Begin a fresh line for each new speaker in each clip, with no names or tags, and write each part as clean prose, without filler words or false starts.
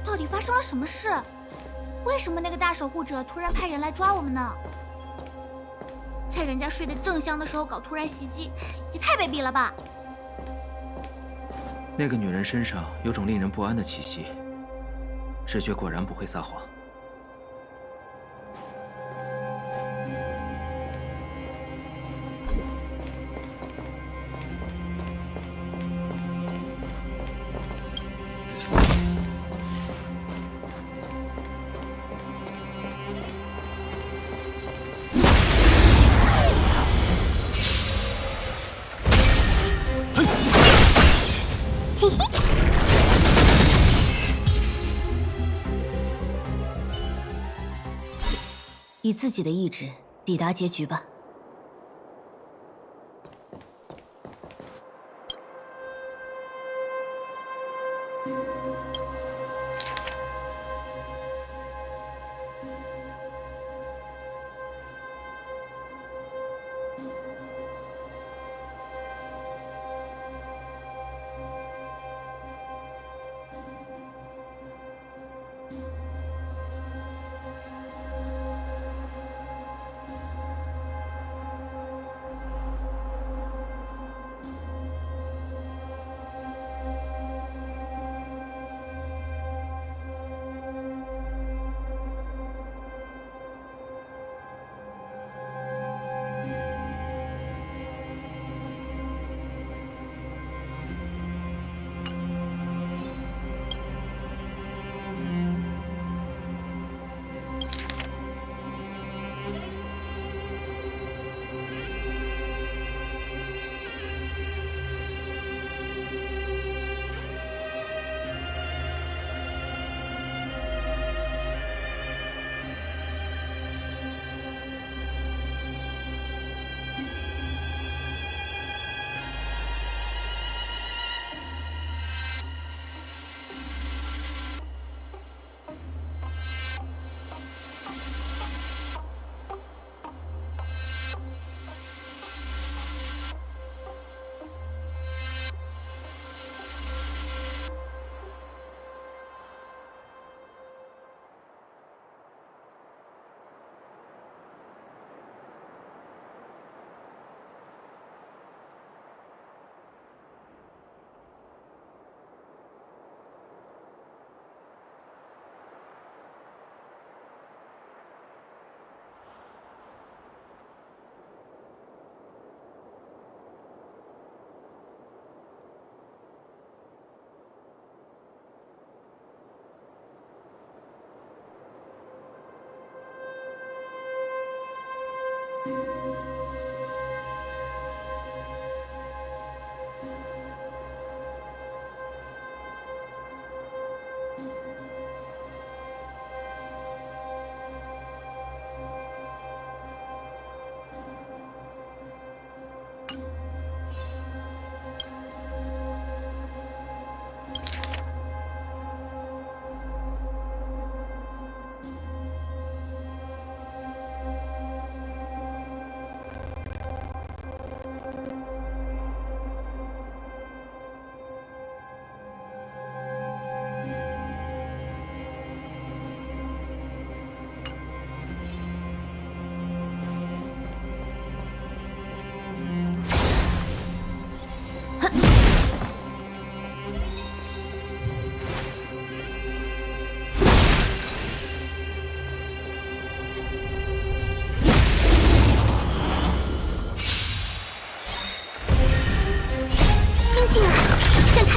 到底发生了什么事？为什么那个大守护者突然派人来抓我们呢？在人家睡得正香的时候搞突然袭击，也太卑鄙了吧！
那个女人身上有种令人不安的气息，直觉果然不会撒谎。
以自己的意志抵达结局吧。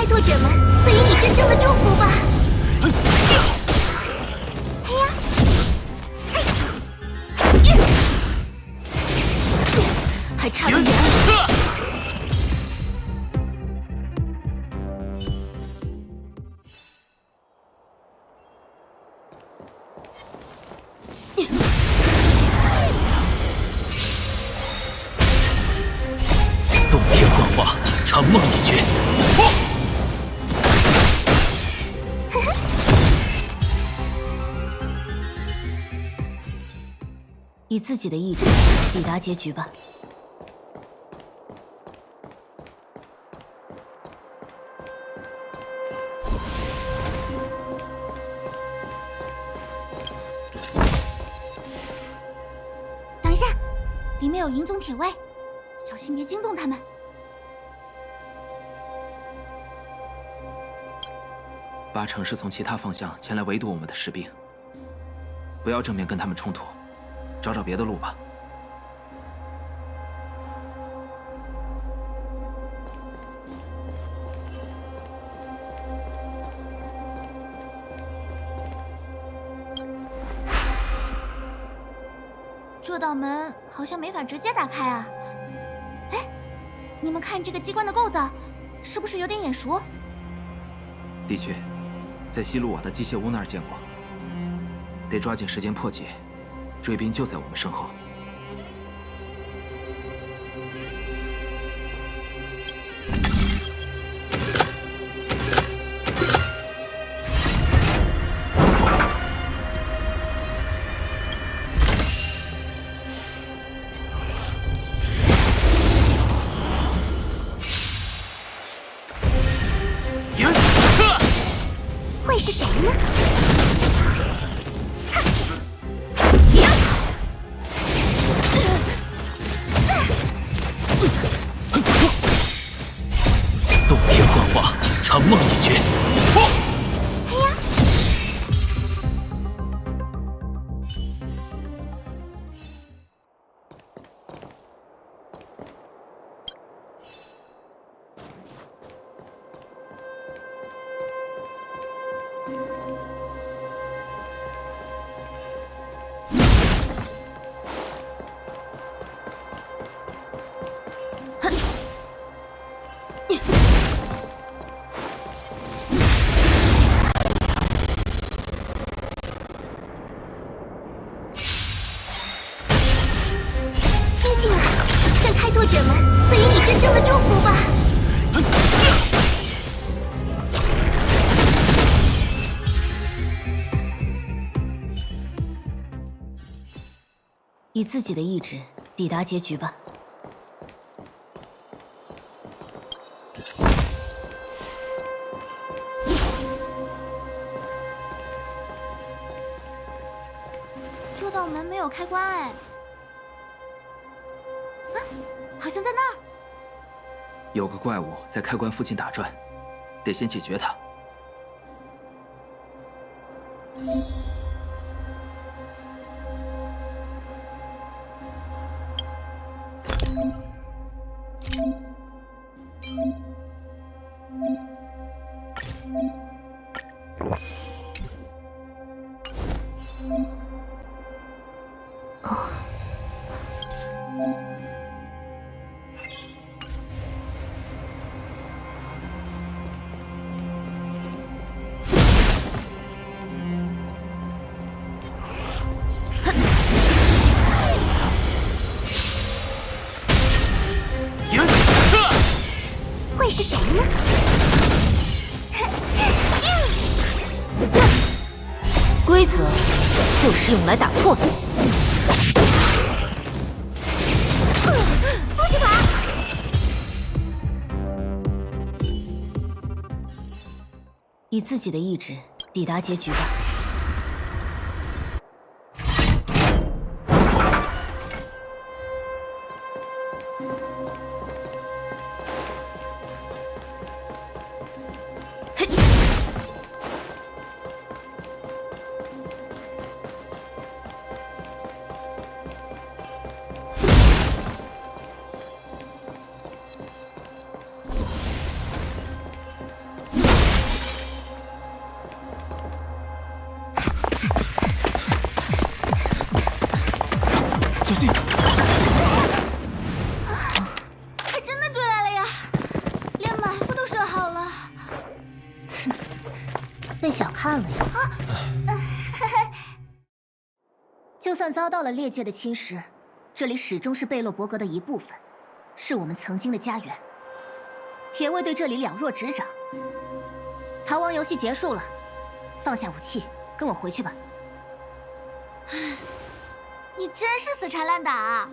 拓者们赐予你真正的祝福吧！哎呀，
还差得远。
洞天幻化，长梦一绝。
以自己的意志抵达结局吧。
等一下，里面有银宗铁卫，小心别惊动他们。
八成是从其他方向前来围堵我们的士兵，不要正面跟他们冲突，找找别的路吧。
这道门好像没法直接打开啊！哎，你们看这个机关的构造，是不是有点眼熟？
的确，在西鲁瓦的机械屋那儿见过。得抓紧时间破解，追兵就在我们身后。
会是谁呢？
洞天幻化，长梦一绝。
哎呀！星星啊，向开拓者们赐予你真正的祝福吧！
以自己的意志抵达结局吧。
这道门没有开关哎。啊，好像在那儿。
有个怪物在开关附近打转，得先解决它。
会是谁呢？
规则就是用来打破的。
不许跑！
以自己的意志抵达结局吧。
小心！
还真的追来了呀！连埋伏都设好了。
被小看了呀！就算遭到了猎界的侵蚀，这里始终是贝洛伯格的一部分，是我们曾经的家园。铁卫对这里了若指掌。逃亡游戏结束了，放下武器，跟我回去吧。
你真是死缠烂打啊！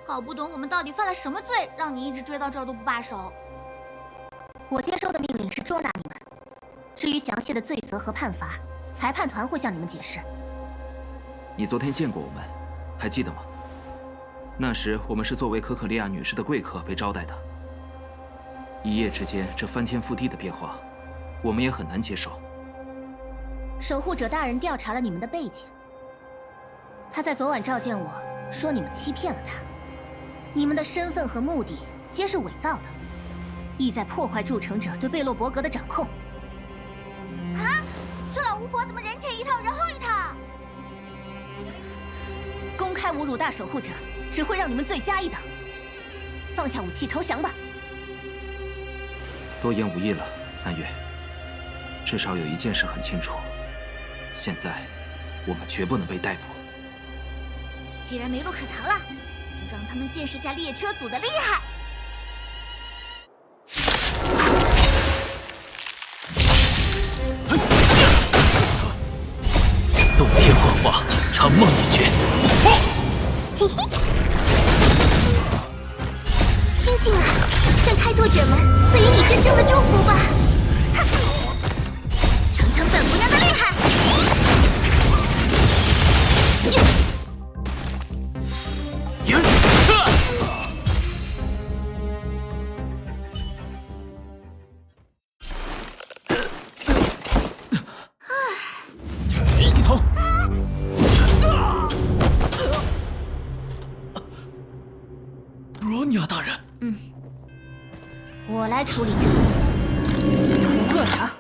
搞不懂我们到底犯了什么罪，让你一直追到这儿都不罢手。
我接收的命令是捉拿你们，至于详细的罪责和判罚，裁判团会向你们解释。
你昨天见过我们，还记得吗？那时我们是作为可可利亚女士的贵客被招待的。一夜之间，这翻天覆地的变化，我们也很难接受。
守护者大人调查了你们的背景，他在昨晚召见我说你们欺骗了他，你们的身份和目的皆是伪造的，意在破坏筑城者对贝洛伯格的掌控。
啊！这老巫婆怎么人前一套，人后一套？
公开侮辱大守护者，只会让你们罪加一等。放下武器投降吧。
多言无益了，三月。至少有一件事很清楚，现在我们绝不能被逮捕。
既然没路可逃了，就让他们见识下列车组的厉害。
洞天幻化，长梦一绝。
嘿嘿，星星啊，向开拓者们赐予你真正的祝福吧！尝尝本姑娘的厉害！
低头。罗尼亚大人，
我来处理这些邪徒恶狼。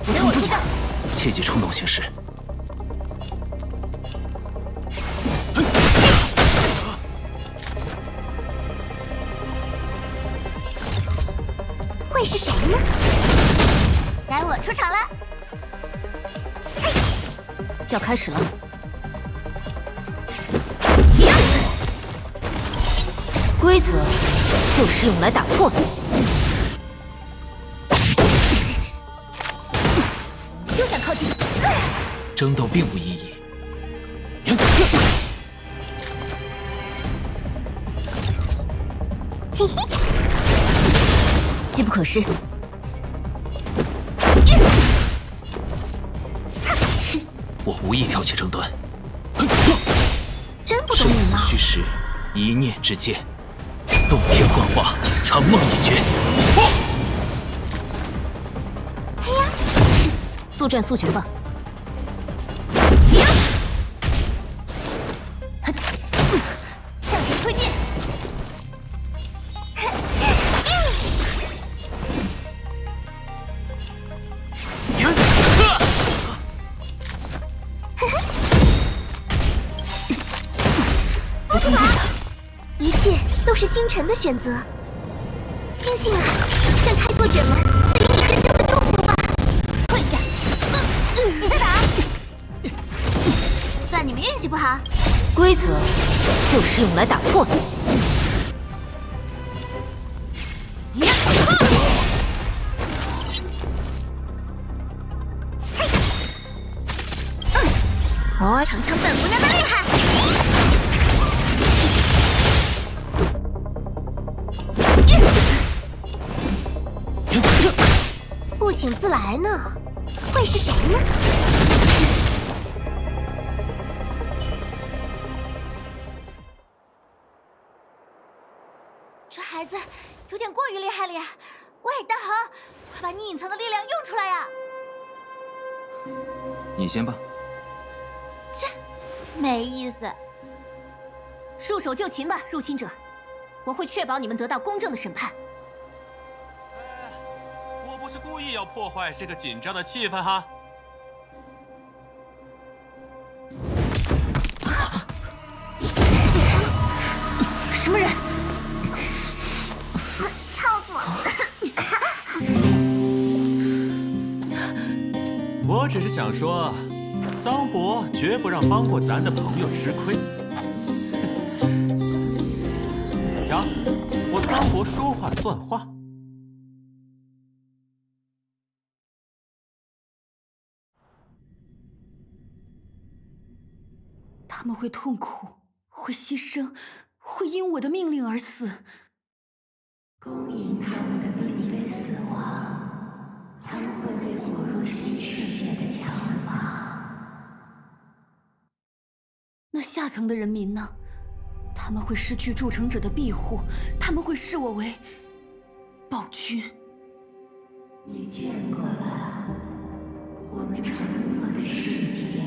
给我出战！
切忌冲动行事。
会是谁呢？该我出场了。
要开始了。规则就是用来打破的。休想靠近！
争斗并无意义。
嘿嘿，
机不可失。
我无意挑起争端。
真不懂
生死
礼貌。
虚实，一念之间。洞天幻化，长梦一绝。
速战速决吧。向前推进。
不是吧？一切都是星辰的选择。星星啊，向开拓者们赐予你真正的祝福吧！退下！你再打！算你们运气不好。
规则就是用来打破的。
偶尔尝尝本姑娘的厉害。不请自来呢，会是谁呢？这孩子有点过于厉害了呀！喂，大恒，快把你隐藏的力量用出来呀！
你先吧。
切，没意思。
束手就擒吧，入侵者！我会确保你们得到公正的审判。
我不是故意要破坏这个紧张的气氛哈。
什么人？
操死我了！
我只是想说，桑博绝不让帮过咱的朋友吃亏。瞧，我桑博说话算话。
他们会痛苦，会牺牲，会因我的命令而死。
勾引他们的并非死亡，他们会被裹入新世界的墙马。
那下层的人民呢？他们会失去筑城者的庇护，他们会视我为暴君。
你见过了我们承诺的世界，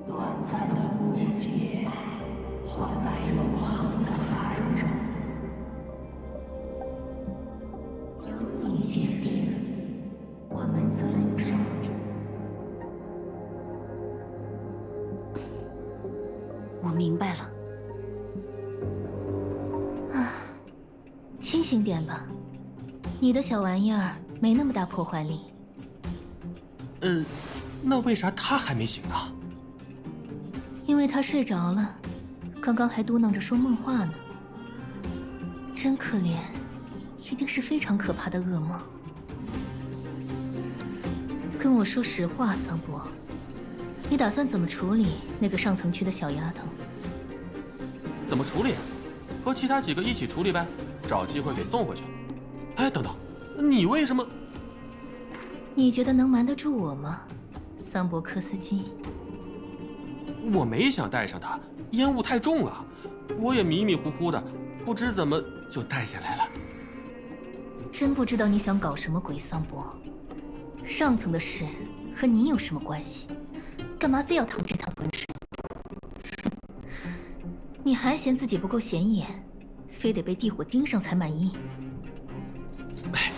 短暂的无解换来永恒的繁荣。有你坚定，我们尊重。
我明白了。啊，清醒点吧，你的小玩意儿没那么大破坏力。
那为啥他还没醒呢？
因为他睡着了，刚刚还嘟囔着说梦话呢。真可怜，一定是非常可怕的噩梦。跟我说实话，桑博，你打算怎么处理那个上层区的小丫头？
怎么处理？和其他几个一起处理呗，找机会给送回去。哎，等等，你为什么？
你觉得能瞒得住我吗，桑博科斯基？
我没想带上他，烟雾太重了，我也迷迷糊糊的，不知怎么就带下来了。
真不知道你想搞什么鬼，桑博。上层的事和你有什么关系？干嘛非要趟这趟浑水？你还嫌自己不够显眼，非得被地火盯上才满意？
哎，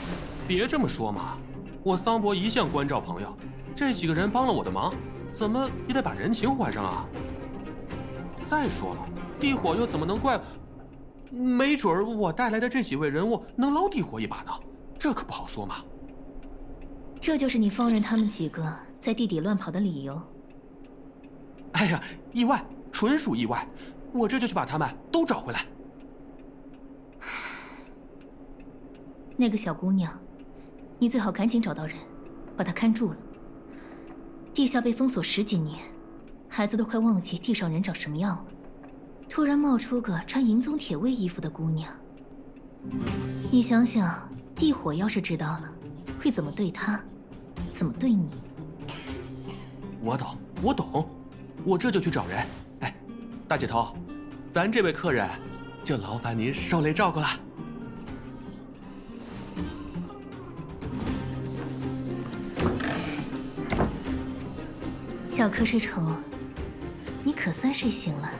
别这么说嘛，我桑博一向关照朋友，这几个人帮了我的忙，怎么也得把人情还上啊。再说了，地火又怎么能怪？没准儿我带来的这几位人物能捞地火一把呢，这可不好说嘛。
这就是你放任他们几个在地底乱跑的理由？
哎呀，意外，纯属意外，我这就去把他们都找回来。
那个小姑娘，你最好赶紧找到人，把她看住了。地下被封锁10几年，孩子都快忘记地上人长什么样了。突然冒出个穿银宗铁卫衣服的姑娘，你想想，地火要是知道了，会怎么对她，怎么对你？
我懂，我懂，我这就去找人。哎，大姐头，咱这位客人就劳烦您受累照顾了。
小瞌睡虫，你可算睡醒了。